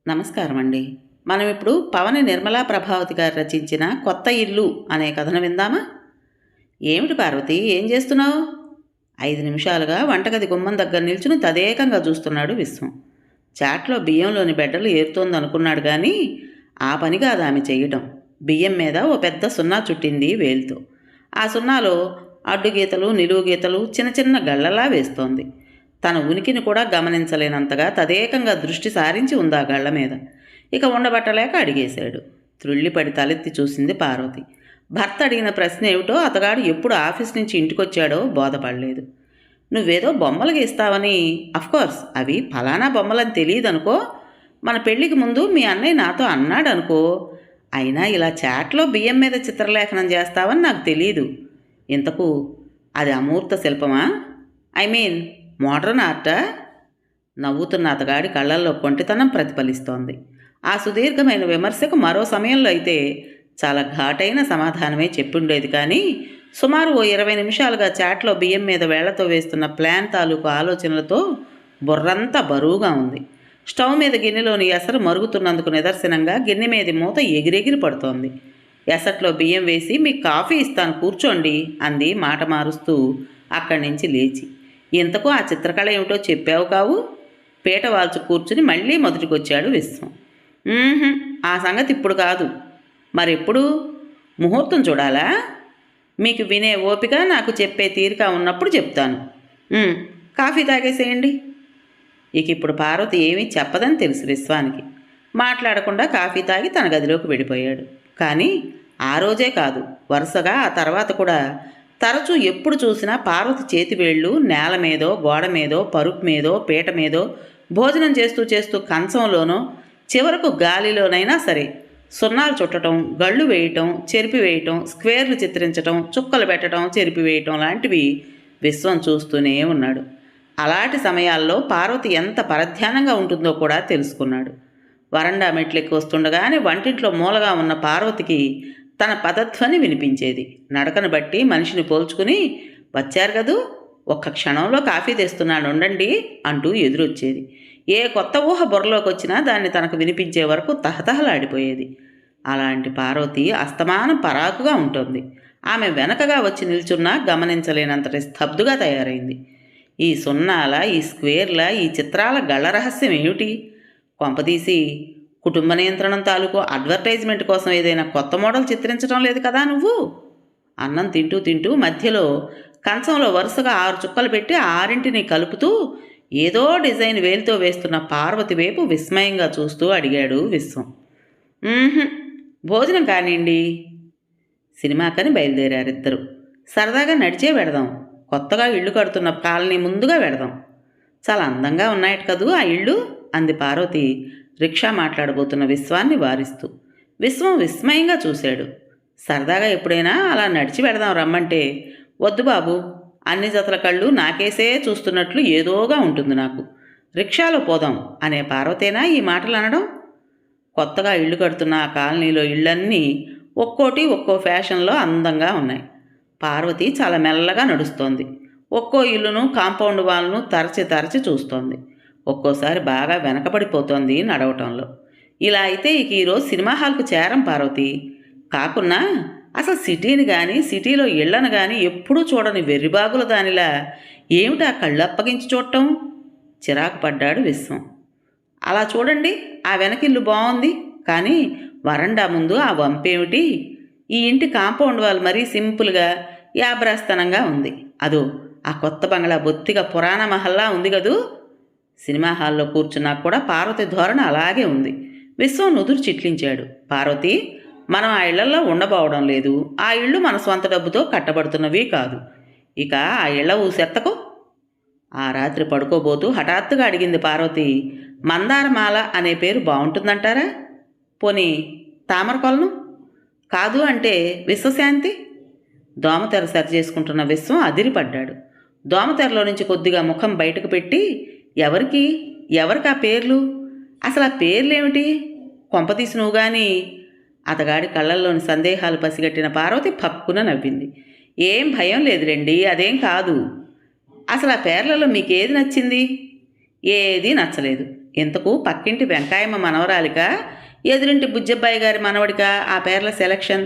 నమస్కారం అండి. మనం ఇప్పుడు పవని నిర్మలా ప్రభావతి గారు రచించిన 'కొత్త ఇల్లు' అనే కథను విందామా? ఏమిటి పార్వతి, ఏం చేస్తున్నావు? 5 నిమిషాలుగా వంటగది గుమ్మం దగ్గర నిల్చుని తదేకంగా చూస్తున్నాడు విశ్వం. చాట్లో బియ్యంలోని బెడ్డలు ఏరుతోందనుకున్నాడు కానీ ఆ పని కాదు ఆమె చెయ్యటం. బియ్యం మీద ఓ పెద్ద సున్నా చుట్టింది వేలుతో. ఆ సున్నాలో అడ్డు గీతలు, నిలువు గీతలు చిన్న చిన్న గళ్ళలా వేస్తోంది. తన ఉనికిని కూడా గమనించలేనంతగా తదేకంగా దృష్టి సారించి ఉంది ఆ గళ్ళ మీద. ఇక ఉండబట్టలేక అడిగేశాడు. త్రుళ్ళిపడి తలెత్తి చూసింది పార్వతి. భర్త అడిగిన ప్రశ్న ఏమిటో, అతగాడు ఎప్పుడు ఆఫీస్ నుంచి ఇంటికొచ్చాడో బోధపడలేదు. నువ్వేదో బొమ్మలు గీస్తావని, అఫ్కోర్స్ అవి ఫలానా బొమ్మలని తెలియదనుకో. మన పెళ్ళికి ముందు మీ అన్నయ్య నాతో అన్నాడనుకో. అయినా ఇలా చాట్లో బియ్యం మీద చిత్రలేఖనం చేస్తావని నాకు తెలీదు. ఇంతకు అది అమూర్త శిల్పమా? ఐ మీన్ మోడర్న్ ఆర్టా? నవ్వుతున్న అతగాడి కళ్ళల్లో కొంటితనం ప్రతిఫలిస్తోంది. ఆ సుదీర్ఘమైన విమర్శకు మరో సమయంలో అయితే చాలా ఘాటైన సమాధానమే చెప్పుండేది. కానీ సుమారు ఓ 20 నిమిషాలుగా చాట్లో బియ్యం మీద వేళ్లతో వేస్తున్న ప్లాన్ తాలూకు ఆలోచనలతో బుర్రంతా బరువుగా ఉంది. స్టవ్ మీద గిన్నెలోని ఎసరు మరుగుతున్నందుకు నిదర్శనంగా గిన్నె మీది మూత ఎగిరెగిరి పడుతోంది. ఎసట్లో బియ్యం వేసి మీకు కాఫీ ఇస్తాను కూర్చోండి అంది మాట మారుస్తూ అక్కడి నుంచి లేచి. ఇంతకు ఆ చిత్రకళ ఏమిటో చెప్పావు కావు? పీట వాల్చు కూర్చుని మళ్ళీ మొదటికొచ్చాడు విశ్వం. ఆ సంగతి ఇప్పుడు కాదు. మరెప్పుడు? ముహూర్తం చూడాలా? మీకు వినే ఓపిక, నాకు చెప్పే తీరిక ఉన్నప్పుడు చెప్తాను. కాఫీ తాగేసేయండి. ఇక ఇప్పుడు పార్వతి ఏమీ చెప్పదని తెలుసు విశ్వానికి. మాట్లాడకుండా కాఫీ తాగి తన గదిలోకి వెళ్ళిపోయాడు. కానీ ఆ రోజే కాదు, వరుసగా ఆ తర్వాత కూడా తరచూ ఎప్పుడు చూసినా పార్వతి చేతివేళ్ళు నేల మీదో, గోడ మీదో, పరుపు మీదో, పీట మీదో, భోజనం చేస్తూ చేస్తూ కంచంలోనో, చివరకు గాలిలోనైనా సరే సున్నాలు చుట్టడం, గళ్ళు వేయటం, చెరిపివేయటం, స్క్వేర్లు చిత్రించటం, చుక్కలు పెట్టడం, చెరిపివేయటం లాంటివి విశ్వం చూస్తూనే ఉన్నాడు. అలాంటి సమయాల్లో పార్వతి ఎంత పరధ్యానంగా ఉంటుందో కూడా తెలుసుకున్నాడు. వరండా మెట్లెక్కి వస్తుండగానే వంటింట్లో మూలగా ఉన్న పార్వతికి తన పదధ్వని వినిపించేది. నడకను బట్టి మనిషిని పోల్చుకుని, వచ్చారు కదూ, ఒక్క క్షణంలో కాఫీ తెస్తున్నాను ఉండండి అంటూ ఎదురొచ్చేది. ఏ కొత్త ఊహ బుర్రలోకి వచ్చినా దాన్ని తనకు వినిపించే వరకు తహతహలాడిపోయేది. అలాంటి పార్వతి అస్తమానం పరాకుగా ఉంటుంది. ఆమె వెనకగా వచ్చి నిల్చున్నా గమనించలేనంతటి స్తబ్దుగా తయారైంది. ఈ సున్నాల, ఈ స్క్వేర్ల, ఈ చిత్రాల గళ్ళ రహస్యం ఏమిటి? కొంపదీసి కుటుంబ నియంత్రణం తాలూకు అడ్వర్టైజ్మెంట్ కోసం ఏదైనా కొత్త మోడల్ చిత్రించడం లేదు కదా నువ్వు? అన్నం తింటూ తింటూ మధ్యలో కంచంలో వరుసగా 6 చుక్కలు పెట్టి 6ంటిని కలుపుతూ ఏదో డిజైన్ వేలుతో వేస్తున్న పార్వతి వైపు విస్మయంగా చూస్తూ అడిగాడు విశ్వం. భోజనం కానివ్వండి. సినిమాకని బయలుదేరారిద్దరు. సరదాగా నడిచే వెడదాం. కొత్తగా ఇళ్ళు కడుతున్న కాలనీ ముందుగా వెడదాం. చాలా అందంగా ఉన్నాయట కదూ ఆ ఇళ్ళు అంది పార్వతి రిక్షా మాట్లాడబోతున్న విశ్వాన్ని వారిస్తూ. విశ్వం విస్మయంగా చూశాడు. సరదాగా ఎప్పుడైనా అలా నడిచి వెడదాం రమ్మంటే, వద్దు బాబు, అన్ని జతల కళ్ళు నాకేసే చూస్తున్నట్లు ఏదోగా ఉంటుంది నాకు. రిక్షాలో పోదాం అనే పార్వతేనా ఈ మాటలు అనడం? కొత్తగా ఇళ్ళు కడుతున్న ఆ కాలనీలో ఇళ్ళన్నీ ఒక్కోటి ఒక్కో ఫ్యాషన్లో అందంగా ఉన్నాయి. పార్వతి చాలా మెల్లగా నడుస్తోంది. ఒక్కో ఇల్లును, కాంపౌండ్ వాళ్ళను తరచి తరచి చూస్తోంది. ఒక్కోసారి బాగా వెనకబడిపోతోంది నడవటంలో. ఇలా అయితే ఇక ఈరోజు సినిమా హాల్కు చేరం పార్వతి. కాకున్నా అసలు సిటీని కానీ, సిటీలో ఇళ్లను కానీ ఎప్పుడూ చూడని వెర్రిబాగుల దానిలా ఏమిటా కళ్ళు అప్పగించి చూడటం? చిరాకు పడ్డాడు విశ్వం. అలా చూడండి, ఆ వెనకిల్లు బాగుంది, కానీ వరండా ముందు ఆ వంపేమిటి? ఈ ఇంటి కాంపౌండ్ వాల్ మరీ సింపుల్గా, యాబ్రాస్తనంగా ఉంది. అదో ఆ కొత్త బంగ్లా బొత్తిగా పురాణ మహల్లా ఉంది కదూ. సినిమా హాల్లో కూర్చున్నా కూడా పార్వతి ధోరణి అలాగే ఉంది. విశ్వం నుదురు చిట్లించాడు. పార్వతి, మనం ఆ ఇళ్లలో ఉండబోవడం లేదు. ఆ ఇళ్ళు మన స్వంత డబ్బుతో కట్టబడుతున్నవి కాదు. ఇక ఆ ఇళ్ల ఊసెత్తకు. ఆ రాత్రి పడుకోబోతూ హఠాత్తుగా అడిగింది పార్వతి. మందారమాల అనే పేరు బాగుంటుందంటారా? పోనీ తామరకొలను? కాదు అంటే విశ్వశాంతి? దోమతెర సరి చేసుకుంటున్న విశ్వం అదిరిపడ్డాడు. దోమతెరలో నుంచి కొద్దిగా ముఖం బయటకు పెట్టి, ఎవరికి ఆ పేర్లు? అసలు ఆ పేర్లేమిటి? కొంపతీసి నువ్వు కానీ? అతగాడి కళ్ళల్లోని సందేహాలు పసిగట్టిన పార్వతి పక్కున నవ్వింది. ఏం భయం లేదులేండి, అదేం కాదు. అసలు ఆ పేర్లలో మీకేది నచ్చింది? ఏదీ నచ్చలేదు. ఇంతకు పక్కింటి వెంకాయమ్మ మనవరాలిక, ఎదురింటి బుజ్జబ్బాయి గారి మనవడికా ఆ పేర్ల సెలక్షన్?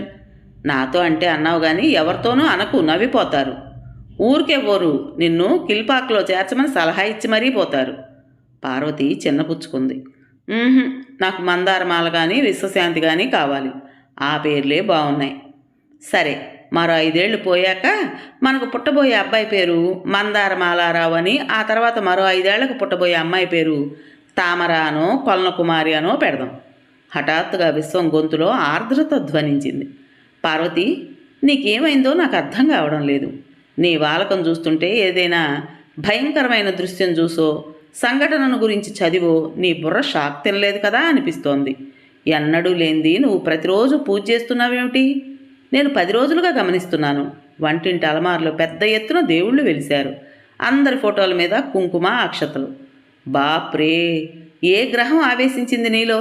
నాతో అంటే అన్నావు కానీ ఎవరితోనూ అనకు, నవ్విపోతారు. ఊరికే పోరు, నిన్ను కిల్పాక్లో చేర్చమని సలహా ఇచ్చి మరీ పోతారు. పార్వతి చిన్నపుచ్చుకుంది. నాకు మందారమాల కానీ విశ్వశాంతి కానీ కావాలి. ఆ పేర్లే బాగున్నాయి. సరే, మరో 5 ఏళ్ళు పోయాక మనకు పుట్టబోయే అబ్బాయి పేరు మందారమాలారావు అని, ఆ తర్వాత మరో 5 ఏళ్లకు పుట్టబోయే అమ్మాయి పేరు తామర అనో కొలనకుమారి అనో పెడదాం. హఠాత్తుగా విశ్వం గొంతులో ఆర్ద్రత ధ్వనించింది. పార్వతి, నీకేమైందో నాకు అర్థం కావడం లేదు. నీ వాలకం చూస్తుంటే ఏదైనా భయంకరమైన దృశ్యం చూసో సంఘటనను గురించి చదివో నీ బుర్ర షాక్ తినలేదు కదా అనిపిస్తోంది. ఎన్నడూ లేనిది నువ్వు ప్రతిరోజు పూజ చేస్తున్నావేమిటి? నేను 10 రోజులుగా గమనిస్తున్నాను. వంటింటి అలమారులో పెద్ద ఎత్తున దేవుళ్ళు వెలిశారు. అందరి ఫోటోల మీద కుంకుమ, అక్షతలు. బాప్రే, ఏ గ్రహం ఆవేశించింది నీలో?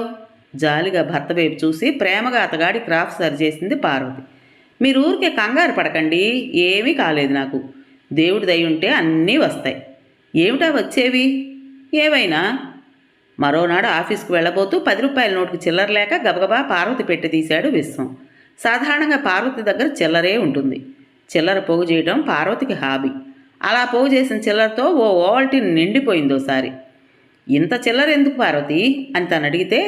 జాలిగా భర్త వైపు చూసి ప్రేమగా అతగాడి క్రాఫ్ట్ సరిచేసింది పార్వతి. మీరు ఊరికే కంగారు పడకండి, ఏమీ కాలేదు నాకు. దేవుడి దయ ఉంటే అన్నీ వస్తాయి. ఏమిటా వచ్చేవి? ఏవైనా. మరోనాడు ఆఫీస్కు వెళ్ళబోతూ 10 రూపాయల నోటుకు చిల్లర లేక గబగబా పార్వతి పెట్టి తీశాడు విశ్వం. సాధారణంగా పార్వతి దగ్గర చిల్లరే ఉంటుంది. చిల్లర పోగు చేయడం పార్వతికి హాబీ. అలా పోగు చేసిన చిల్లరతో ఓ ఓవల్టీన్ నిండిపోయిందోసారి. ఇంత చిల్లర ఎందుకు పార్వతి అని తను అడిగితే,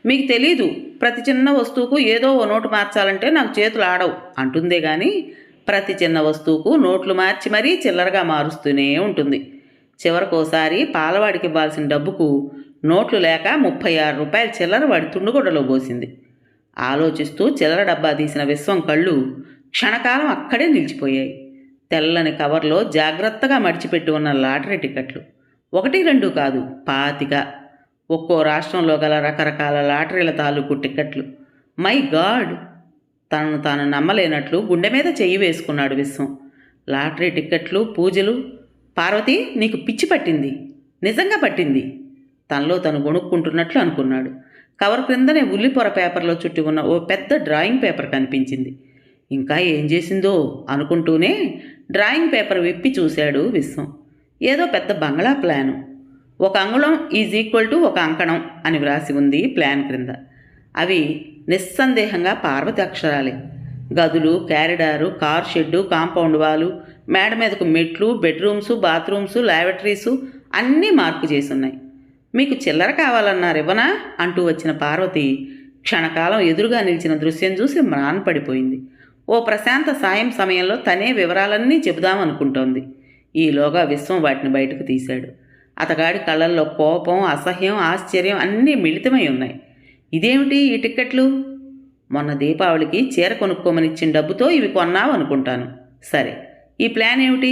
మీకు తెలీదు, ప్రతి చిన్న వస్తువుకు ఏదో ఓ నోటు మార్చాలంటే నాకు చేతులు ఆడవు అంటుందే కానీ ప్రతి చిన్న వస్తువుకు నోట్లు మార్చి మరీ చిల్లరగా మారుస్తూనే ఉంటుంది. చివరికోసారి పాలవాడికి ఇవ్వాల్సిన డబ్బుకు నోట్లు లేక 36 రూపాయల చిల్లర వాడి తుండుగొడ్డలో పోసింది. ఆలోచిస్తూ చిల్లర డబ్బా తీసిన విశ్వం కళ్ళు క్షణకాలం అక్కడే నిలిచిపోయాయి. తెల్లని కవర్లో జాగ్రత్తగా మడిచిపెట్టి ఉన్న లాటరీ టికెట్లు. 1, 2 కాదు, 25. ఒక్కో రాష్ట్రంలో గల రకరకాల లాటరీల తాలూకు టికెట్లు. My God! తనను తాను నమ్మలేనట్లు గుండె మీద చెయ్యి వేసుకున్నాడు విశ్వం. లాటరీ టిక్కెట్లు, పూజలు. పార్వతి, నీకు పిచ్చి పట్టింది, నిజంగా పట్టింది. తనలో తను గొణుక్కుంటున్నట్లు అనుకున్నాడు. కవర్ క్రిందనే ఉల్లిపొర పేపర్లో చుట్టి ఉన్న ఓ పెద్ద డ్రాయింగ్ పేపర్ కనిపించింది. ఇంకా ఏం చేసిందో అనుకుంటూనే డ్రాయింగ్ పేపర్ విప్పి చూశాడు విశ్వం. ఏదో పెద్ద బంగ్లా ప్లాను. 1 అంగుళం ఈజ్ ఈక్వల్ టు 1 అంకణం అని వ్రాసి ఉంది ప్లాన్ క్రింద. అవి నిస్సందేహంగా పార్వతి అక్షరాలే. గదులు, క్యారిడారు, కార్ షెడ్డు, కాంపౌండ్ వాలు, మేడ మీదకు మెట్లు, బెడ్రూమ్సు, బాత్రూమ్సు, లాబరేటరీసు అన్నీ మార్పు చేసున్నాయి. మీకు చిల్లర కావాలన్నారు, ఇవ్వనా అంటూ వచ్చిన పార్వతి క్షణకాలం ఎదురుగా నిలిచిన దృశ్యం చూసి మ్రాన్పడిపోయింది. ఓ ప్రశాంత సాయం సమయంలో తనే వివరాలన్నీ చెబుదామనుకుంటోంది. ఈలోగా విశ్వం వాటిని బయటకు తీశాడు. అతగాడి కళ్ళల్లో కోపం, అసహ్యం, ఆశ్చర్యం అన్నీ మిళితమై ఉన్నాయి. ఇదేమిటి ఈ టిక్కెట్లు? మొన్న దీపావళికి చీర కొనుక్కోమనిచ్చిన డబ్బుతో ఇవి కొన్నావు అనుకుంటాను. సరే, ఈ ప్లాన్ ఏమిటి?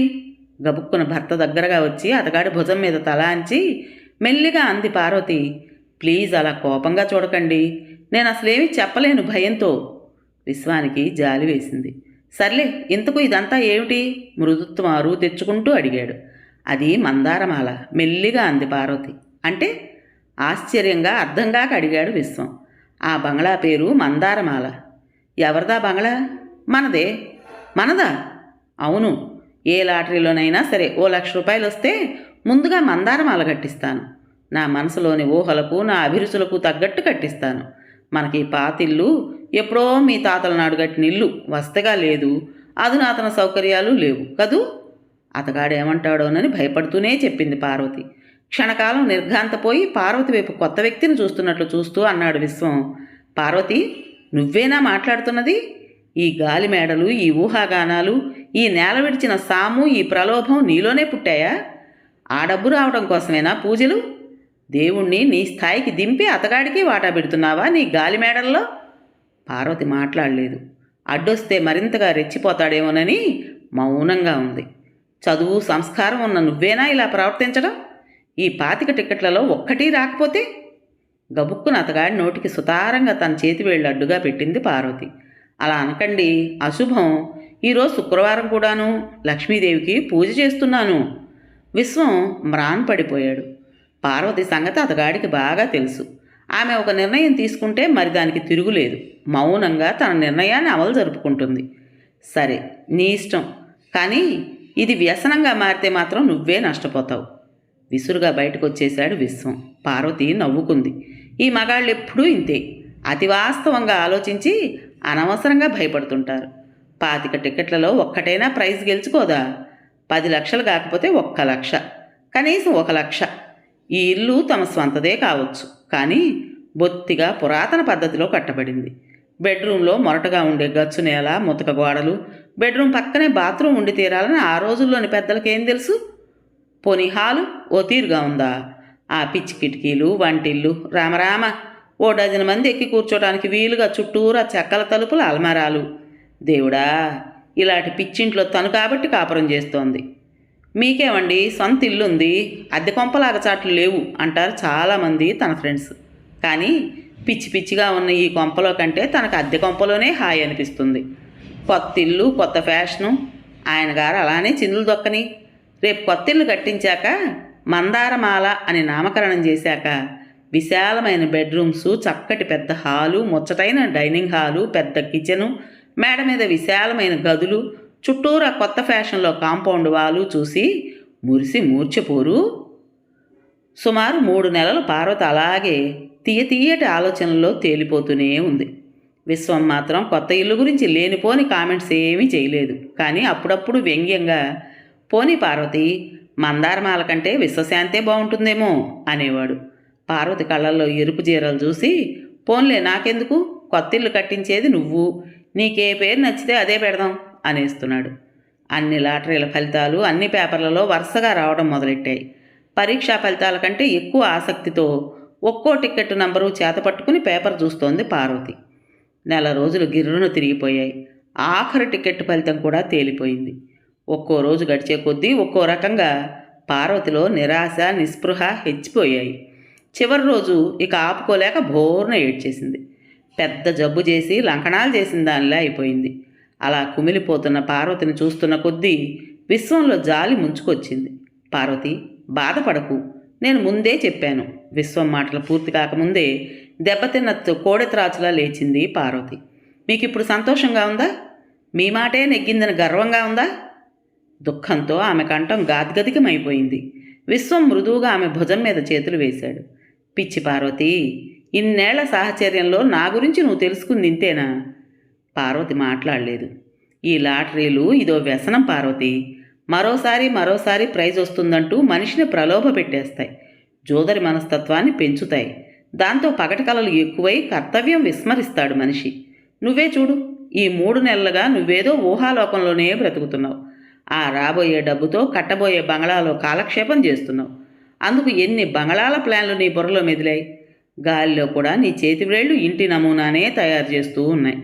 గబుక్కున భర్త దగ్గరగా వచ్చి అతగాడి భుజం మీద తల అంచి మెల్లిగా అంది పార్వతి. ప్లీజ్ అలా కోపంగా చూడకండి, నేను అసలేమీ చెప్పలేను భయంతో. విశ్వానికి జాలి వేసింది. సర్లే, ఇంతకు ఇదంతా ఏమిటి? మృదుత్వం అరువు తెచ్చుకుంటూ అడిగాడు. అది మందారమాల, మెల్లిగా అంది పార్వతి. అంటే? ఆశ్చర్యంగా అర్థంగాక అడిగాడు విశ్వం. ఆ బంగ్లా పేరు మందారమాల. ఎవరిదా బంగ్లా? మనదే. మనదా? అవును. ఏ లాటరీలోనైనా సరే ఓ 1,00,000 రూపాయలు వస్తే ముందుగా మందారమాల కట్టిస్తాను. నా మనసులోని ఊహలకు, నా అభిరుచులకు తగ్గట్టు కట్టిస్తాను. మనకి పాతిల్లు ఎప్పుడో మీ తాతల నాడు కట్టిన ఇల్లు, వస్తగా లేదు, అధునాతన సౌకర్యాలు లేవు కదూ. అతగాడేమంటాడోనని భయపడుతూనే చెప్పింది పార్వతి. క్షణకాలం నిర్ఘాంతపోయి పార్వతి వైపు కొత్త వ్యక్తిని చూస్తున్నట్లు చూస్తూ అన్నాడు విశ్వం. పార్వతి, నువ్వేనా మాట్లాడుతున్నది? ఈ గాలి మేడలు, ఈ ఊహాగానాలు, ఈ నేల విడిచిన సాము, ఈ ప్రలోభం నీలోనే పుట్టాయా? ఆ డబ్బు రావడం కోసమేనా పూజలు? దేవుణ్ణి నీ స్థాయికి దింపి అతగాడికి వాటా పెడుతున్నావా నీ గాలి మేడల్లో? పార్వతి మాట్లాడలేదు. అడ్డొస్తే మరింతగా రెచ్చిపోతాడేమోనని మౌనంగా ఉంది. చదువు, సంస్కారం ఉన్న నువ్వేనా ఇలా ప్రవర్తించడం? ఈ 25 టిక్కెట్లలో ఒక్కటి రాకపోతే? గబుక్కున అతగాడి నోటికి సుతారంగా తన చేతి వేళ్ళు అడ్డుగా పెట్టింది పార్వతి. అలా అనకండి, అశుభం. ఈరోజు శుక్రవారం కూడాను, లక్ష్మీదేవికి పూజ చేస్తున్నాను. విశ్వం మ్రాన్పడిపోయాడు. పార్వతి సంగతి అతగాడికి బాగా తెలుసు. ఆమె ఒక నిర్ణయం తీసుకుంటే మరి దానికి తిరుగులేదు. మౌనంగా తన నిర్ణయాన్ని అమలు జరుపుకుంటుంది. సరే, నీ ఇష్టం. కానీ ఇది వ్యసనంగా మారితే మాత్రం నువ్వే నష్టపోతావు. విసురుగా బయటకు వచ్చేశాడు విశ్వం. పార్వతి నవ్వుకుంది. ఈ మగాళ్ళు ఎప్పుడూ ఇంతే, అతి వాస్తవంగా ఆలోచించి అనవసరంగా భయపడుతుంటారు. 25 టికెట్లలో ఒక్కటైనా ప్రైజ్ గెలుచుకోదా? 10 లక్షలు కాకపోతే 1 లక్ష, కనీసం 1 లక్ష. ఈ ఇల్లు తమ స్వంతదే కావచ్చు, కానీ బొత్తిగా పురాతన పద్ధతిలో కట్టబడింది. బెడ్రూమ్లో మొరటగా ఉండే గచ్చు నేల, ముతక గోడలు, బెడ్రూమ్ పక్కనే బాత్రూమ్ ఉండి తీరాలని ఆ రోజుల్లోని పెద్దలకేం తెలుసు? పోనీ హాలు ఓ తీరుగా ఉందా? ఆ పిచ్చి కిటికీలు, వంటిల్లు, రామరామ, ఓ డజన్ మంది ఎక్కి కూర్చోడానికి వీలుగా చుట్టూరా చెక్కల తలుపుల అల్మారాలు. దేవుడా, ఇలాంటి పిచ్చింట్లో తను కాబట్టి కాపురం చేస్తోంది. మీకేమండి సొంత ఇల్లుంది, అద్దె కొంపలాగచాట్లు లేవు అంటారు చాలామంది తన ఫ్రెండ్స్. కానీ పిచ్చి పిచ్చిగా ఉన్న ఈ కొంపలో కంటే తనకు అద్దె కొంపలోనే హాయి అనిపిస్తుంది. కొత్త ఇల్లు, కొత్త ఫ్యాషను. ఆయన గారు అలానే చిందులు దొక్కని. రేపు కొత్త ఇల్లు కట్టించాక, మందారమాల అని నామకరణం చేశాక విశాలమైన బెడ్రూమ్సు, చక్కటి పెద్ద హాలు, ముచ్చటైన డైనింగ్ హాలు, పెద్ద కిచెను, మేడ మీద విశాలమైన గదులు, చుట్టూరా కొత్త ఫ్యాషన్లో కాంపౌండ్ వాలు చూసి మురిసి మూర్ఛపోరు. సుమారు 3 నెలలు పార్వతి అలాగే తీయటి ఆలోచనల్లో తేలిపోతూనే ఉంది. విశ్వం మాత్రం కొత్త ఇల్లు గురించి లేనిపోని కామెంట్స్ ఏమీ చేయలేదు. కానీ అప్పుడప్పుడు వ్యంగ్యంగా, పోనీ పార్వతి, మందారమాల కంటే విశ్వశాంతే బాగుంటుందేమో అనేవాడు. పార్వతి కళ్ళల్లో ఎరుపు జీరలు చూసి, పోన్లే నాకెందుకు, కొత్త ఇల్లు కట్టించేది నువ్వు, నీకే పేరు నచ్చితే అదే పెడదాం అనేస్తున్నాడు. అన్ని లాటరీల ఫలితాలు అన్ని పేపర్లలో వరుసగా రావడం మొదలెట్టాయి. పరీక్షా ఫలితాల కంటే ఎక్కువ ఆసక్తితో ఒక్కో టిక్కెట్ నంబరు చేతపట్టుకుని పేపర్ చూస్తోంది పార్వతి. నెల రోజులు గిర్రును తిరిగిపోయాయి. ఆఖరి టికెట్ ఫలితం కూడా తేలిపోయింది. ఒక్కో రోజు గడిచే కొద్దీ ఒక్కో రకంగా పార్వతిలో నిరాశ, నిస్పృహ హెచ్చిపోయాయి. చివరి రోజు ఇక ఆపుకోలేక బోర్న ఏడ్చేసింది. పెద్ద జబ్బు చేసి లంకణాలు చేసిన దానిలా అయిపోయింది. అలా కుమిలిపోతున్న పార్వతిని చూస్తున్న కొద్దీ విశ్వంలో జాలి ముంచుకొచ్చింది. పార్వతి, బాధపడకు, నేను ముందే చెప్పాను. విశ్వం మాటలు పూర్తి కాకముందే దెబ్బతిన్న కోడెత్రాచులా లేచింది పార్వతి. మీకిప్పుడు సంతోషంగా ఉందా? మీ మాటే నెగ్గిందని గర్వంగా ఉందా? దుఃఖంతో ఆమె కంఠం గాద్గదికమైపోయింది. విశ్వం మృదువుగా ఆమె భుజం మీద చేతులు వేశాడు. పిచ్చి పార్వతి, ఇన్నేళ్ల సాహచర్యంలో నా గురించి నువ్వు తెలుసుకుంది ఇంతేనా? పార్వతి మాట్లాడలేదు. ఈ లాటరీలు ఇదో వ్యసనం పార్వతి. మరోసారి ప్రైజ్ వస్తుందంటూ మనిషిని ప్రలోభ పెట్టేస్తాయి. జోదరి మనస్తత్వాన్ని పెంచుతాయి. దాంతో పగటి కలలు ఎక్కువై కర్తవ్యం విస్మరిస్తాడు మనిషి. నువ్వే చూడు, ఈ 3 నెలలుగా నువ్వేదో ఊహాలోకంలోనే బ్రతుకుతున్నావు. ఆ రాబోయే డబ్బుతో కట్టబోయే బంగళాలో కాలక్షేపం చేస్తున్నావు. అందుకు ఎన్ని బంగళాల ప్లాన్లు నీ బుర్రలో మెదిలాయి. గాలిలో కూడా నీ చేతి వేళ్లు ఇంటి నమూనానే తయారు చేస్తూ ఉన్నాయి.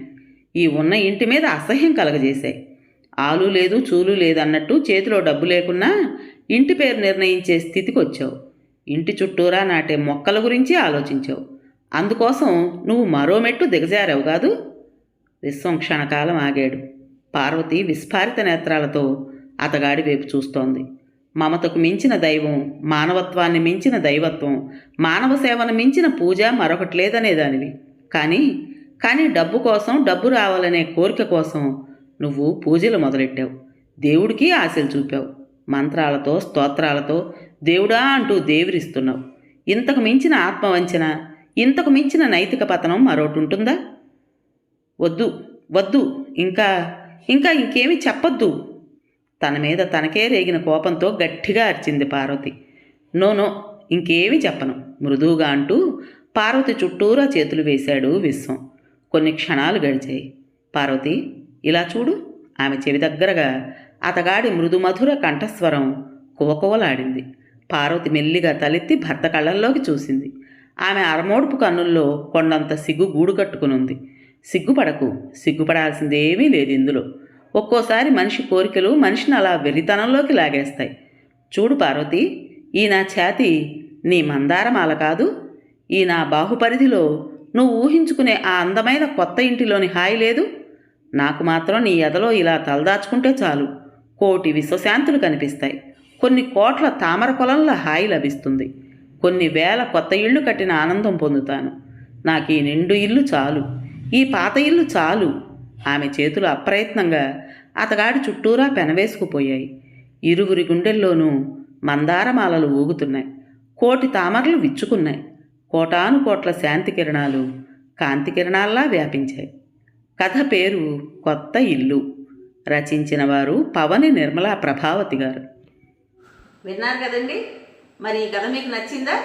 ఈ ఉన్న ఇంటి మీద అసహ్యం కలగజేశాయి. ఆలు లేదు, చూలు లేదన్నట్టు చేతిలో డబ్బు లేకున్నా ఇంటి పేరు నిర్ణయించే స్థితికి వచ్చావు. ఇంటి చుట్టూరా నాటే మొక్కల గురించి ఆలోచించావు. అందుకోసం నువ్వు మరో మెట్టు దిగజారావు కాదు? విశ్వం క్షణకాలం ఆగాడు. పార్వతి విస్ఫారిత నేత్రాలతో అతగాడి వైపు చూస్తోంది. మమతకు మించిన దైవం, మానవత్వాన్ని మించిన దైవత్వం, మానవ సేవను మించిన పూజ మరొకటి లేదనేదానివి. కానీ డబ్బు కోసం, డబ్బు రావాలనే కోరిక కోసం నువ్వు పూజలు మొదలెట్టావు. దేవుడికి ఆశలు చూపావు. మంత్రాలతో, స్తోత్రాలతో దేవుడా అంటూ దేవిరిస్తున్నావు. ఇంతకు మించిన ఆత్మవంచన, ఇంతకు మించిన నైతిక పతనం మరోటి ఉంటుందా? వద్దు, ఇంకా ఇంకేమీ చెప్పొద్దు. తన మీద తనకే రేగిన కోపంతో గట్టిగా అరిచింది పార్వతి. నో, ఇంకేమీ చెప్పను మృదువుగా అంటూ పార్వతి చుట్టూరా చేతులు వేశాడు విశ్వం. కొన్ని క్షణాలు గడిచాయి. పార్వతి, ఇలా చూడు. ఆమె చెవి దగ్గరగా అతగాడి మృదుమధుర కంఠస్వరం కువకువలాడింది. పార్వతి మెల్లిగా తలెత్తి భర్త కళ్ళల్లోకి చూసింది. ఆమె అరమోడుపు కన్నుల్లో కొండంత సిగ్గు గూడు కట్టుకునుంది. సిగ్గుపడకు, సిగ్గుపడాల్సిందేమీ లేదు ఇందులో. ఒక్కోసారి మనిషి కోరికలు మనిషిని అలా వెర్రితనంలోకి లాగేస్తాయి. చూడు పార్వతి, ఈ నా ఛాతి నీ మందారమాల కాదు. ఈ నా బాహుపరిధిలో నువ్వు ఊహించుకునే ఆ అందమైన కొత్త ఇంటిలోని హాయి లేదు. నాకు మాత్రం నీ ఎదలో ఇలా తలదాచుకుంటే చాలు, కోటి విశ్వశాంతులు కనిపిస్తాయి. కొన్ని కోట్ల తామర కొలంల హాయి లభిస్తుంది. కొన్ని వేల కొత్త ఇళ్ళు కట్టిన ఆనందం పొందుతాను. నాకు ఈ నిండు ఇల్లు చాలు, ఈ పాత ఇల్లు చాలు. ఆమె చేతులు అప్రయత్నంగా అతగాడి చుట్టూరా పెనవేసుకుపోయాయి. ఇరువురి గుండెల్లోనూ మందారమాలలు ఊగుతున్నాయి. కోటి తామరలు విచ్చుకున్నాయి. కోటాను కోట్ల శాంతి కిరణాలు కాంతి కిరణాల్లా వ్యాపించాయి. కథ పేరు కొత్త ఇల్లు. రచించిన వారు పవని నిర్మలా ప్రభావతి గారు. విన్నారు కదండి. మరి ఈ కథ మీకు నచ్చిందా?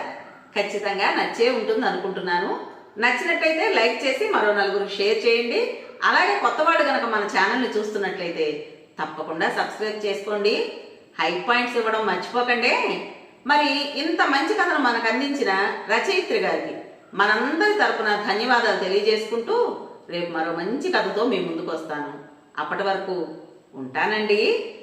ఖచ్చితంగా నచ్చే ఉంటుంది అనుకుంటున్నాను. నచ్చినట్టయితే లైక్ చేసి మరో నలుగురికి షేర్ చేయండి. అలాగే కొత్త వాళ్ళు కనుక మన ఛానల్ని చూస్తున్నట్లయితే తప్పకుండా సబ్స్క్రైబ్ చేసుకోండి. హై పాయింట్స్ ఇవ్వడం మర్చిపోకండి. మరి ఇంత మంచి కథను మనకు అందించిన రచయిత్రి గారికి మనందరి తరపున ధన్యవాదాలు తెలియజేసుకుంటూ రేపు మరో మంచి కథతో మీ ముందుకు వస్తాను. అప్పటి వరకు ఉంటానండి.